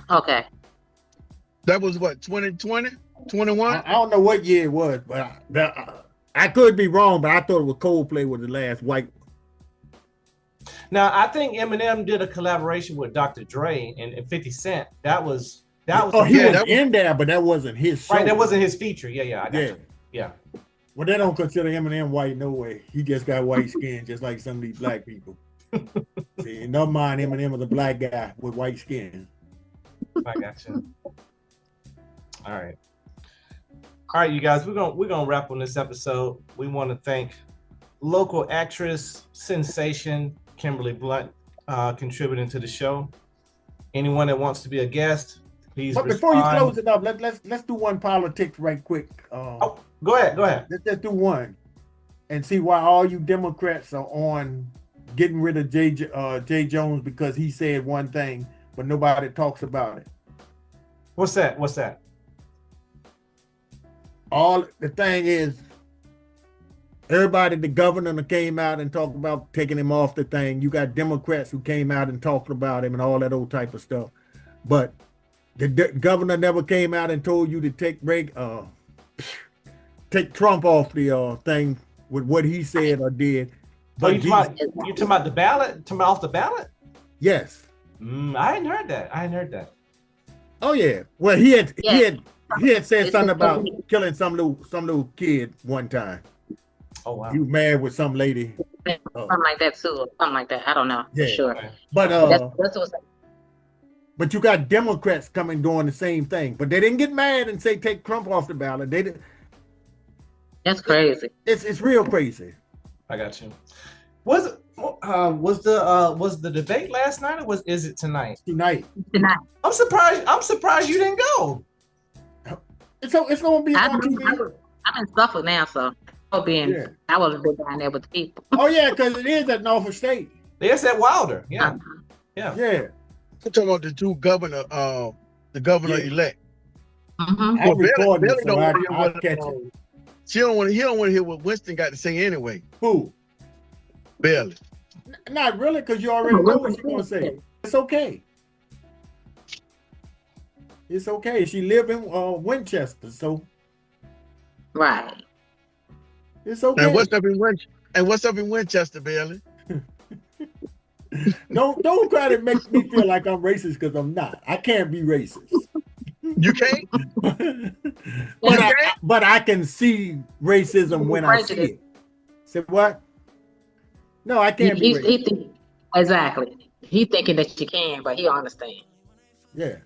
Okay. That was what, 2020? 21? I don't know what year it was, but I could be wrong, but I thought it was Coldplay was the last white. Now I think Eminem did a collaboration with Dr. Dre and 50 Cent. That was Oh, he Yeah, was that was- in there, but that wasn't his show. right. That wasn't his feature. Yeah, I got Yeah. you. Yeah. Well, they don't consider Eminem white, no way. He just got white skin, just like some of these black people. See, in their mind, Eminem was a black guy with white skin. I got you. All right. All right, you guys, we're gonna wrap on this episode. We want to thank local actress sensation Kimberly Blunt contributing to the show. Anyone that wants to be a guest, please. But before you close it up, let's do one politics right quick. Oh, go ahead. Let's just do one and see why all you Democrats are on getting rid of Jay Jones because he said one thing, but nobody talks about it. What's that? All the thing is, everybody, the governor came out and talked about taking him off the thing. You got Democrats who came out and talked about him and all that old type of stuff. But the governor never came out and told you to take Trump off the thing with what he said or did. But you talking about the ballot? Talking about off the ballot? Yes. I hadn't heard that. Oh yeah. Well, he had said something about killing some little kid one time. Oh wow. He was married with some lady. Something like that too, or something like that. I don't know for sure. But That's what's. But you got Democrats coming doing the same thing, but they didn't get mad and say take Trump off the ballot. They didn't. That's crazy. It's real crazy. I got you. Was the debate last night or is it tonight? Tonight. I'm surprised you didn't go. It's gonna be on TV. I'm in Suffolk now, so I would have been down there with the people. Oh yeah, because it is at Norfolk State. It's at Wilder. Yeah. Yeah. I'm talking about the two governor, the governor elect. Mm-hmm. I recorded it, so I'll catch it. He don't want to hear what Winston got to say anyway. Who? Bailey. Not really, because you already know what she's gonna say. It's okay. It's okay. She live in Winchester, so Right. it's okay. And what's up in Winchester, Bailey? Don't try to make me feel like I'm racist because I'm not. I can't be racist. You can't? but I can see racism when I see it. Say what? No, I can't be racist. Exactly. He thinking that you can, but he don't understand. Yeah.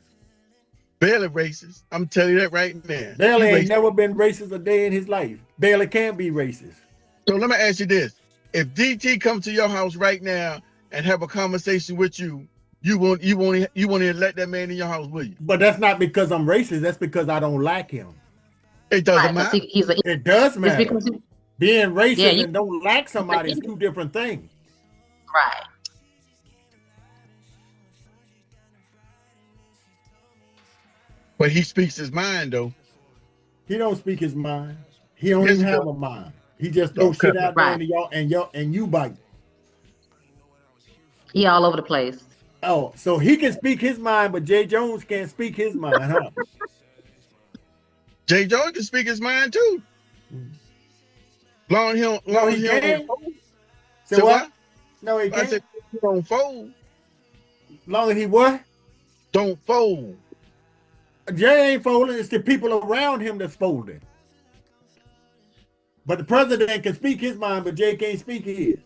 Bailey racist. I'm telling you that right now. Bailey ain't never been racist a day in his life. Bailey can't be racist. So let me ask you this. If DT comes to your house right now and have a conversation with you, you won't let that man in your house, will you? But that's not because I'm racist. That's because I don't like him. It doesn't matter. It does matter. Being racist and don't like somebody is two different things. Right. But he speaks his mind, though. He don't speak his mind. He don't even have a mind. He just throws shit out there and you bite. He all over the place. Oh, so he can speak his mind, but Jay Jones can't speak his mind, huh? Jay Jones can speak his mind too. Long he can. Say what? No, he can't. I said he don't fold. Long as he what? Don't fold. Jay ain't folding. It's the people around him that's folding. But the president can speak his mind, but Jay can't speak his.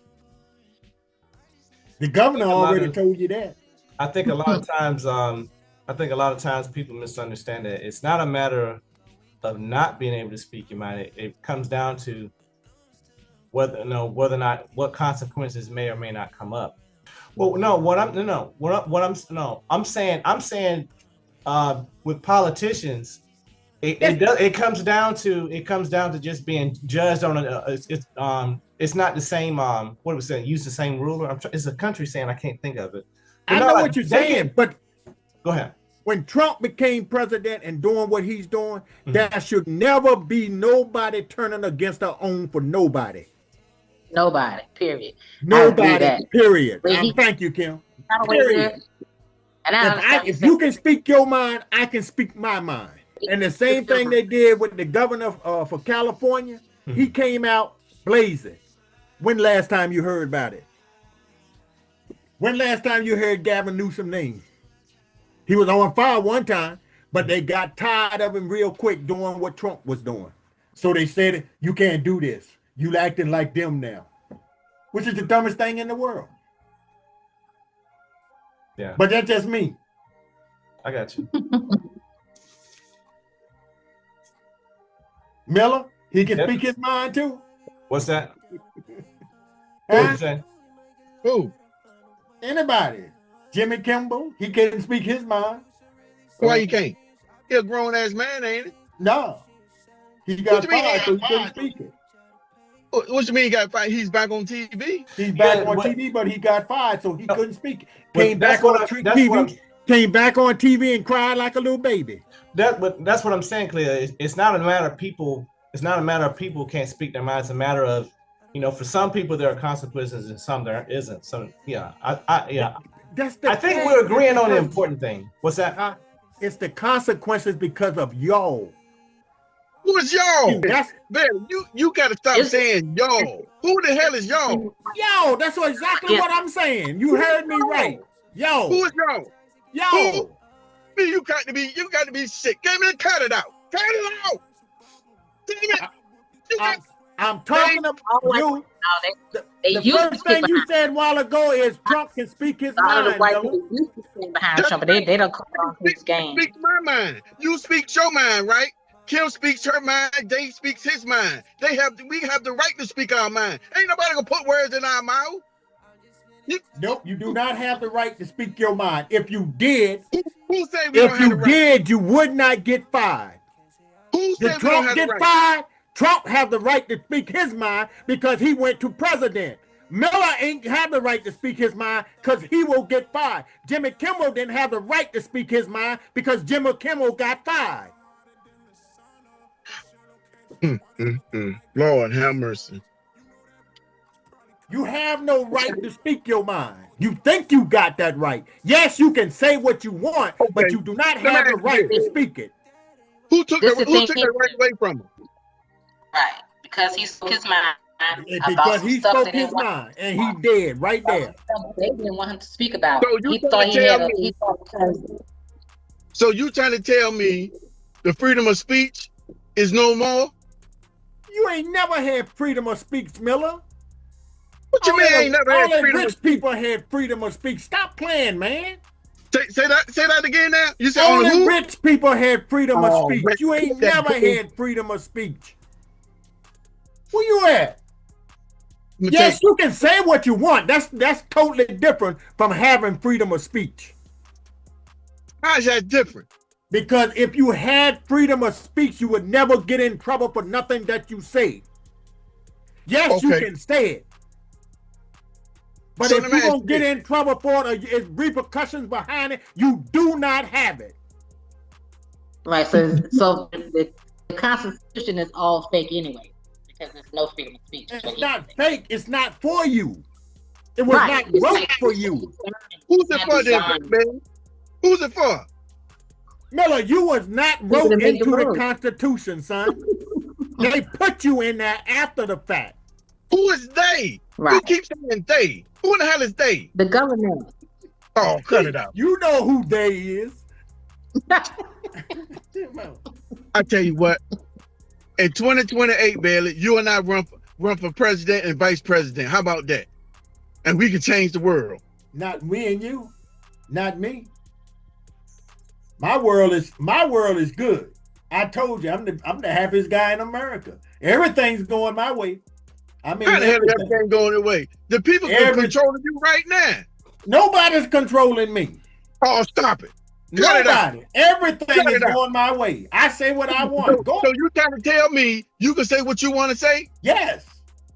The governor already told you that. I think a lot of times people misunderstand that it's not a matter of not being able to speak your mind. It comes down to whether or not what consequences may or may not come up. Well, I'm saying with politicians, it comes down to just being judged on it's not the same what was it? Use the same ruler. It's a country saying I can't think of it. I know what you're saying, but go ahead. when Trump became president and doing what he's doing, there should never be nobody turning against their own for nobody. Nobody, period. Nobody, period. He, thank you, Kim. Period. And if you can speak your mind, I can speak my mind. And the same thing they did with the governor for California, he came out blazing. When last time you heard about it? When last time you heard Gavin Newsom's name? He was on fire one time, but they got tired of him real quick doing what Trump was doing. So they said, you can't do this. You acting like them now, which is the dumbest thing in the world. Yeah. But that's just me. I got you. Miller, he can speak his mind too. What's that? Huh? What say? Who? Anybody. Jimmy Kimball, he can't speak his mind. Why you can't? He a grown ass man, ain't he? No. He got fired, so he couldn't speak it. What you mean he got fired? He's back on TV? He's back on TV, but he got fired, so he couldn't speak it. Came back on TV and cried like a little baby. That's what I'm saying, Clea. It's not a matter of people. It's not a matter of people can't speak their mind. It's a matter of, for some people there are consequences and some there isn't. So I think we're agreeing on the important thing. What's that? It's the consequences because of y'all. Who is y'all? Man, you gotta stop saying y'all. Who the hell is y'all? Yo, that's exactly what I'm saying. You heard me right. Yo. Who is y'all? Yo. You got to be sick. Cut it out. Cut it out. Damn it. I'm talking about you. The first thing you said a while ago is Trump can speak his mind. Behind Trump, but they don't come on his game. Speak my mind. You speak your mind, right? Kim speaks her mind. Dave speaks his mind. We have the right to speak our mind. Ain't nobody gonna put words in our mouth. Nope, you do not have the right to speak your mind. If you did, who said we don't have the right? You would not get fired. Who said did Trump get fired? Trump have the right to speak his mind because he went to president. Miller ain't have the right to speak his mind because he will get fired. Jimmy Kimmel didn't have the right to speak his mind because Jimmy Kimmel got fired. Lord have mercy. You have no right to speak your mind. You think you got that right. Yes, you can say what you want, but you do not have the right to speak it. Who took that right away from him? Right, because he spoke his mind. Because he spoke his mind, and he did right there. They didn't want him to speak about. So you So you trying to tell me the freedom of speech is no more? You ain't never had freedom of speech, Miller. What you mean I ain't never had freedom? Rich people had freedom of speech. Stop playing, man. Say that again now. You said only rich people had freedom of speech. You ain't never had freedom of speech. Where you at? Yes, you can say what you want. That's totally different from having freedom of speech. How is that different? Because if you had freedom of speech, you would never get in trouble for nothing that you say. Yes, you can say it. But if you don't get in trouble for it, or it's repercussions behind it, you do not have it. Right. So the Constitution is all fake anyway, because there's no freedom of speech. It's not fake. It's not for you. It was not wrote for you. Who's it for, then, man? Who's it for? Miller, you was not wrote into the Constitution, son. They put you in there after the fact. Who is they? Right. You keep saying they. Who in the hell is they? The government. Oh, cut it out. You know who they is. I tell you what. In 2028, Bailey, you and I run for president and vice president. How about that? And we can change the world. Not me and you. Not me. My world is good. I told you, I'm the happiest guy in America. Everything's going my way. I mean, how the hell is everything going away? The people are controlling you right now. Nobody's controlling me. Oh, stop it. Nobody. Everything is going my way. I say what I want. So you trying to tell me you can say what you want to say? Yes.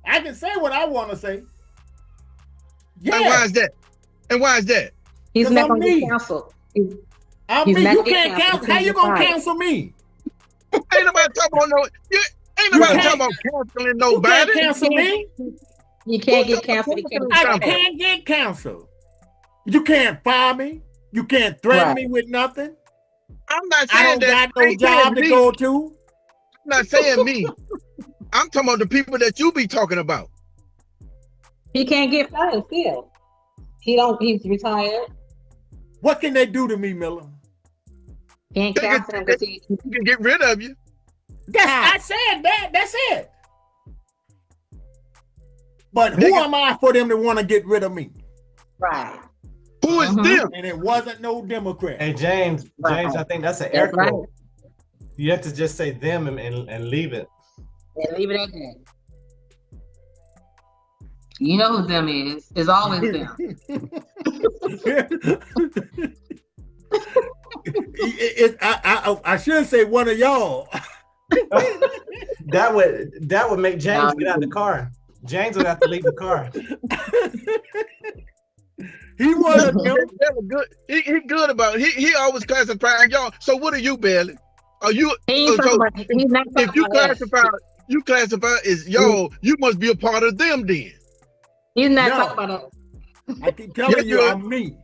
I can say what I want to say. Yes. And why is that? He's not going to be canceled. I'm He's me. not You getting can't canceled. cancel. How He you can't gonna get cancel me? Ain't nobody talking about no. Ain't You nobody can't- talking about canceling You nobody. can't cancel me. You can't Who get talking about canceled. He can't canceling get I somebody? fired. can't get canceled. You can't fire me. You can't threaten Right. me with nothing. I'm not I saying don't that. got I no ain't saying job to me. go to. I'm not saying me. I'm talking about the people that you be talking about. He can't get fired still. He's retired. What can they do to me, Miller? Can't They can, cancel him because he they can get rid of you. I said that. That's it. But who They can- am I for them to want to get rid of me? right. Who is them? And it wasn't no Democrat. Hey, James, Right. I think that's an air That's right. quote. You have to just say them and leave it. And leave it at that. You know who them is. It's always them. I should say one of y'all. That would make James get out of the car. James would have to leave the car. He one of them. Good. He good about it. He always classifying y'all. So what are you, Bailey? Are you? He ain't so talking about, he's not if talking you about us. classify as y'all, you must be a part of them then. He's not No. talking about us. I keep telling Yes, you, you are. I'm me.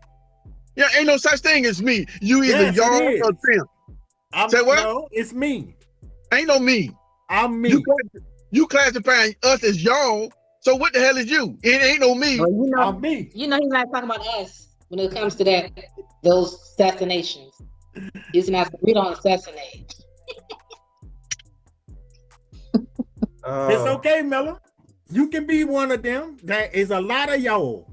Yeah, ain't no such thing as me. You either Yes, it y'all is. or them. I'm, Say what? No, it's me. Ain't no me. I'm me. You classifying us as y'all. So what the hell is you? It ain't no me. Well, you know, I'm me. he's not talking about us when it comes to those assassinations. He's not. We don't assassinate. It's okay, Miller. You can be one of them. There is a lot of y'all.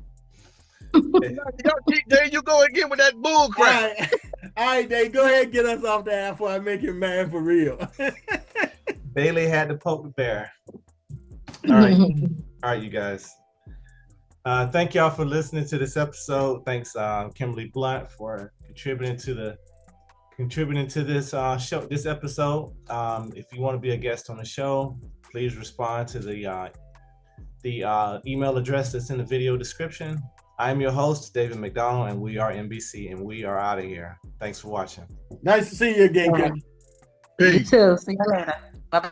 There you go again with that bull crap. All right, Dave, go ahead and get us off the air before I make him mad for real. Bailey had to poke the bear. All right. All right, you guys. Thank y'all for listening to this episode. Thanks, Kimberly Blunt, for contributing to this show, this episode. If you want to be a guest on the show, please respond to the email address that's in the video description. I'm your host, David McDonald, and we are MBC, and we are out of here. Thanks for watching. Nice to see you again, Kim. You too. See you later. Bye-bye.